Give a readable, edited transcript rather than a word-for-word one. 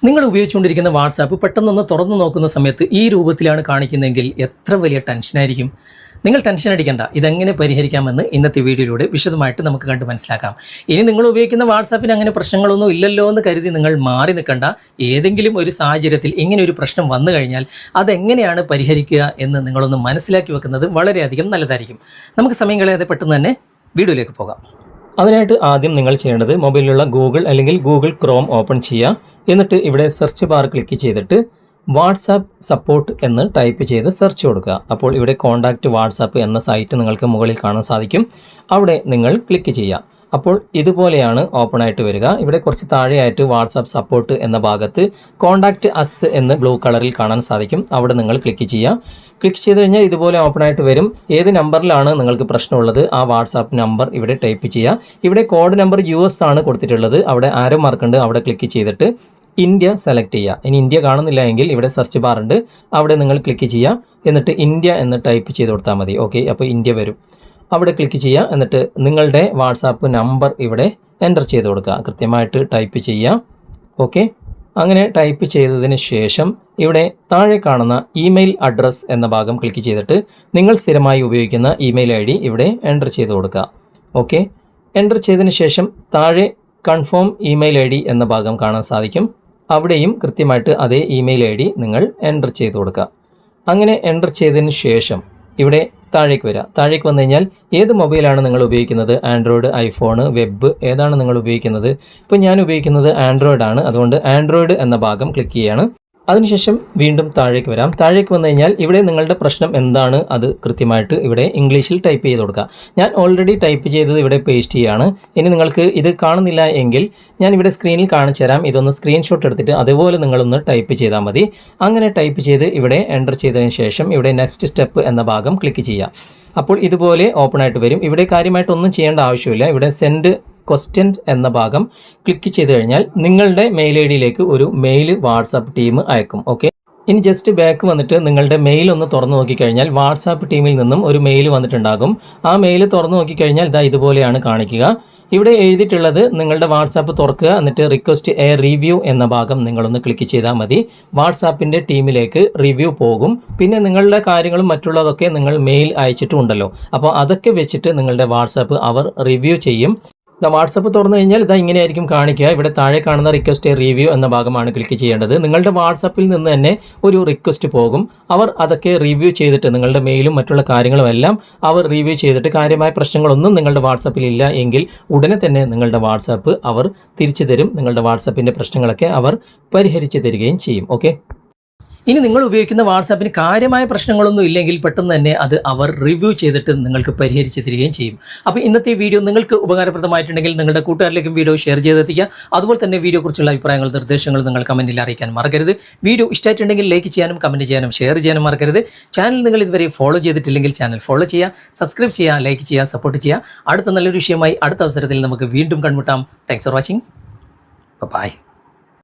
നിങ്ങൾ ഉപയോഗിച്ചുകൊണ്ടിരിക്കുന്ന വാട്സാപ്പ് പെട്ടെന്നൊന്ന് തുറന്നു നോക്കുന്ന സമയത്ത് ഈ രൂപത്തിലാണ് കാണിക്കുന്നതെങ്കിൽ എത്ര വലിയ ടെൻഷനായിരിക്കും. നിങ്ങൾ ടെൻഷൻ അടിക്കേണ്ട, ഇതെങ്ങനെ പരിഹരിക്കാമെന്ന് ഇന്നത്തെ വീഡിയോയിലൂടെ വിശദമായിട്ട് നമുക്ക് കണ്ട് മനസ്സിലാക്കാം. ഇനി നിങ്ങൾ ഉപയോഗിക്കുന്ന വാട്സാപ്പിന് അങ്ങനെ പ്രശ്നങ്ങളൊന്നും ഇല്ലല്ലോ എന്ന് കരുതി നിങ്ങൾ മാറി നിൽക്കേണ്ട. ഏതെങ്കിലും ഒരു സാഹചര്യത്തിൽ ഇങ്ങനെ ഒരു പ്രശ്നം വന്നു കഴിഞ്ഞാൽ അതെങ്ങനെയാണ് പരിഹരിക്കുക എന്ന് നിങ്ങളൊന്ന് മനസ്സിലാക്കി വെക്കുന്നത് വളരെയധികം നല്ലതായിരിക്കും. നമുക്ക് സമയം കളയാതെ പെട്ടെന്ന് തന്നെ വീഡിയോയിലേക്ക് പോകാം. അതിനായിട്ട് ആദ്യം നിങ്ങൾ ചെയ്യേണ്ടത് മൊബൈലിലുള്ള ഗൂഗിൾ അല്ലെങ്കിൽ ഗൂഗിൾ ക്രോം ഓപ്പൺ ചെയ്യുക. എന്നിട്ട് ഇവിടെ സെർച്ച് ബാർ ക്ലിക്ക് ചെയ്തിട്ട് വാട്സാപ്പ് സപ്പോർട്ട് എന്ന് ടൈപ്പ് ചെയ്ത് സെർച്ച് കൊടുക്കുക. അപ്പോൾ ഇവിടെ കോൺടാക്റ്റ് വാട്സാപ്പ് എന്ന സൈറ്റ് നിങ്ങൾക്ക് മുകളിൽ കാണാൻ സാധിക്കും. അവിടെ നിങ്ങൾ ക്ലിക്ക് ചെയ്യുക. അപ്പോൾ ഇതുപോലെയാണ് ഓപ്പൺ ആയിട്ട് വരിക. ഇവിടെ കുറച്ച് താഴെയായിട്ട് വാട്സാപ്പ് സപ്പോർട്ട് എന്ന ഭാഗത്ത് കോൺടാക്റ്റ് അസ് എന്ന് ബ്ലൂ കളറിൽ കാണാൻ സാധിക്കും. അവിടെ നിങ്ങൾ ക്ലിക്ക് ചെയ്യുക. ക്ലിക്ക് ചെയ്ത് കഴിഞ്ഞാൽ ഇതുപോലെ ഓപ്പൺ ആയിട്ട് വരും. ഏത് നമ്പറിലാണ് നിങ്ങൾക്ക് പ്രശ്നമുള്ളത് ആ വാട്സാപ്പ് നമ്പർ ഇവിടെ ടൈപ്പ് ചെയ്യുക. ഇവിടെ കോഡ് നമ്പർ US ആണ് കൊടുത്തിട്ടുള്ളത്. അവിടെ ആരോ മാർക്കുണ്ട്, അവിടെ ക്ലിക്ക് ചെയ്തിട്ട് ഇന്ത്യ സെലക്ട് ചെയ്യുക. ഇനി ഇന്ത്യ കാണുന്നില്ല എങ്കിൽ ഇവിടെ സെർച്ച് ബാർ ഉണ്ട്, അവിടെ നിങ്ങൾ ക്ലിക്ക് ചെയ്യുക. എന്നിട്ട് ഇന്ത്യ എന്ന് ടൈപ്പ് ചെയ്ത് കൊടുത്താൽ മതി. ഓക്കെ, അപ്പോൾ ഇന്ത്യ വരും. അവിടെ ക്ലിക്ക് ചെയ്യുക. എന്നിട്ട് നിങ്ങളുടെ വാട്സാപ്പ് നമ്പർ ഇവിടെ എൻ്റർ ചെയ്ത് കൊടുക്കുക. കൃത്യമായിട്ട് ടൈപ്പ് ചെയ്യുക. ഓക്കെ, അങ്ങനെ ടൈപ്പ് ചെയ്തതിന് ശേഷം ഇവിടെ താഴെ കാണുന്ന ഇമെയിൽ അഡ്രസ്സ് എന്ന ഭാഗം ക്ലിക്ക് ചെയ്തിട്ട് നിങ്ങൾ സ്ഥിരമായി ഉപയോഗിക്കുന്ന ഇമെയിൽ ID ഇവിടെ എൻ്റർ ചെയ്ത് കൊടുക്കുക. ഓക്കെ, എൻ്റർ ചെയ്തതിന് ശേഷം താഴെ കൺഫേം ഇമെയിൽ ID എന്ന ഭാഗം കാണാൻ സാധിക്കും. അവിടെയും കൃത്യമായിട്ട് അതേ ഇമെയിൽ ID നിങ്ങൾ എൻ്റർ ചെയ്ത് കൊടുക്കുക. അങ്ങനെ എൻ്റർ ചെയ്തതിന് ശേഷം ഇവിടെ താഴേക്ക് വരിക. താഴേക്ക് വന്നു കഴിഞ്ഞാൽ ഏത് മൊബൈലാണ് നിങ്ങൾ ഉപയോഗിക്കുന്നത്, ആൻഡ്രോയിഡ്, ഐഫോൺ, വെബ്, ഏതാണ് നിങ്ങൾ ഉപയോഗിക്കുന്നത്? ഇപ്പോൾ ഞാൻ ഉപയോഗിക്കുന്നത് ആൻഡ്രോയിഡ് ആണ്. അതുകൊണ്ട് ആൻഡ്രോയിഡ് എന്ന ഭാഗം ക്ലിക്ക് ചെയ്യുകയാണ്. അതിനുശേഷം വീണ്ടും താഴേക്ക് വരാം. താഴേക്ക് വന്നു കഴിഞ്ഞാൽ ഇവിടെ നിങ്ങളുടെ പ്രശ്നം എന്താണ് അത് കൃത്യമായിട്ട് ഇവിടെ ഇംഗ്ലീഷിൽ ടൈപ്പ് ചെയ്ത് കൊടുക്കുക. ഞാൻ ഓൾറെഡി ടൈപ്പ് ചെയ്തത് ഇവിടെ പേസ്റ്റ് ചെയ്യുകയാണ്. ഇനി നിങ്ങൾക്ക് ഇത് കാണുന്നില്ല എങ്കിൽ ഞാൻ ഇവിടെ സ്ക്രീനിൽ കാണിച്ചു തരാം. ഇതൊന്ന് സ്ക്രീൻഷോട്ട് എടുത്തിട്ട് അതുപോലെ നിങ്ങളൊന്ന് ടൈപ്പ് ചെയ്താൽ മതി. അങ്ങനെ ടൈപ്പ് ചെയ്ത് ഇവിടെ എൻ്റർ ചെയ്തതിന് ശേഷം ഇവിടെ നെക്സ്റ്റ് സ്റ്റെപ്പ് എന്ന ഭാഗം ക്ലിക്ക് ചെയ്യുക. അപ്പോൾ ഇതുപോലെ ഓപ്പൺ ആയിട്ട് വരും. ഇവിടെ കാര്യമായിട്ടൊന്നും ചെയ്യേണ്ട ആവശ്യമില്ല. ഇവിടെ സെൻഡ് ക്വസ്റ്റ്യൻസ് എന്ന ഭാഗം ക്ലിക്ക് ചെയ്ത് കഴിഞ്ഞാൽ നിങ്ങളുടെ മെയിൽ ID ഒരു മെയിൽ വാട്സാപ്പ് ടീം അയക്കും. ഓക്കെ, ഇനി ജസ്റ്റ് ബാക്ക് വന്നിട്ട് നിങ്ങളുടെ മെയിൽ ഒന്ന് തുറന്നു നോക്കിക്കഴിഞ്ഞാൽ വാട്സാപ്പ് ടീമിൽ നിന്നും ഒരു മെയിൽ വന്നിട്ടുണ്ടാകും. ആ മെയിൽ തുറന്നു നോക്കിക്കഴിഞ്ഞാൽ ഇതാ ഇതുപോലെയാണ് കാണിക്കുക. ഇവിടെ എഴുതിയിട്ടുള്ളത് നിങ്ങളുടെ വാട്സാപ്പ് തുറക്കുക, എന്നിട്ട് റിക്വസ്റ്റ് എ റിവ്യൂ എന്ന ഭാഗം നിങ്ങളൊന്ന് ക്ലിക്ക് ചെയ്താൽ മതി. വാട്സാപ്പിൻ്റെ ടീമിലേക്ക് റിവ്യൂ പോകും. പിന്നെ നിങ്ങളുടെ കാര്യങ്ങളും മറ്റുള്ളതൊക്കെ നിങ്ങൾ മെയിൽ അയച്ചിട്ടുണ്ടല്ലോ, അപ്പോൾ അതൊക്കെ വെച്ചിട്ട് നിങ്ങളുടെ വാട്സാപ്പ് അവർ റിവ്യൂ ചെയ്യും. വാട്സപ്പ് തുറന്നു കഴിഞ്ഞാൽ ഇതാ ഇങ്ങനെയായിരിക്കും കാണിക്കുക. ഇവിടെ താഴെ കാണുന്ന റിക്വസ്റ്റ് റിവ്യൂ എന്ന ഭാഗമാണ് ക്ലിക്ക് ചെയ്യേണ്ടത്. നിങ്ങളുടെ വാട്സപ്പിൽ നിന്ന് തന്നെ ഒരു റിക്വസ്റ്റ് പോകും. അവർ അതൊക്കെ റിവ്യൂ ചെയ്തിട്ട് നിങ്ങളുടെ മെയിലും മറ്റുള്ള കാര്യങ്ങളും എല്ലാം അവർ റിവ്യൂ ചെയ്തിട്ട് കാര്യമായ പ്രശ്നങ്ങളൊന്നും നിങ്ങളുടെ വാട്സപ്പിൽ ഇല്ല എങ്കിൽ ഉടനെ തന്നെ നിങ്ങളുടെ വാട്സാപ്പ് അവർ തിരിച്ചു തരും. നിങ്ങളുടെ വാട്സപ്പിൻ്റെ പ്രശ്നങ്ങളൊക്കെ അവർ പരിഹരിച്ചു തരികയും ചെയ്യും. ഓക്കെ, ഇനി നിങ്ങൾ ഉപയോഗിക്കുന്ന വാട്സാപ്പിന് കാര്യമായ പ്രശ്നങ്ങളൊന്നും ഇല്ലെങ്കിൽ പെട്ടെന്ന് തന്നെ അത് അവർ റിവ്യൂ ചെയ്തിട്ട് നിങ്ങൾക്ക് പരിഹരിച്ച് തരികയും ചെയ്യും. അപ്പോൾ ഇന്നത്തെ വീഡിയോ നിങ്ങൾക്ക് ഉപകാരപ്രദമായിട്ടുണ്ടെങ്കിൽ നിങ്ങളുടെ കൂട്ടുകാരിലേക്കും വീഡിയോ ഷെയർ ചെയ്തെത്തിക്കുക. അതുപോലെ തന്നെ വീഡിയോയെക്കുറിച്ചുള്ള അഭിപ്രായങ്ങളും നിർദ്ദേശങ്ങളും നിങ്ങൾ കമൻറ്റിൽ അറിയിക്കാൻ മറക്കരുത്. വീഡിയോ ഇഷ്ടമായിട്ടുണ്ടെങ്കിൽ ലൈക്ക് ചെയ്യാനും കമൻറ്റ് ചെയ്യാനും ഷെയർ ചെയ്യാനും മറക്കരുത്. ചാനൽ നിങ്ങൾ ഇതുവരെ ഫോളോ ചെയ്തിട്ടില്ലെങ്കിൽ ചാനൽ ഫോളോ ചെയ്യുക, സബ്സ്ക്രൈബ് ചെയ്യുക, ലൈക്ക് ചെയ്യുക, സപ്പോർട്ട് ചെയ്യുക. അടുത്ത നല്ലൊരു വിഷയമായി അടുത്ത അവസരത്തിൽ നമുക്ക് വീണ്ടും കണ്ടുമുട്ടാം. Thanks for watching. ബൈ.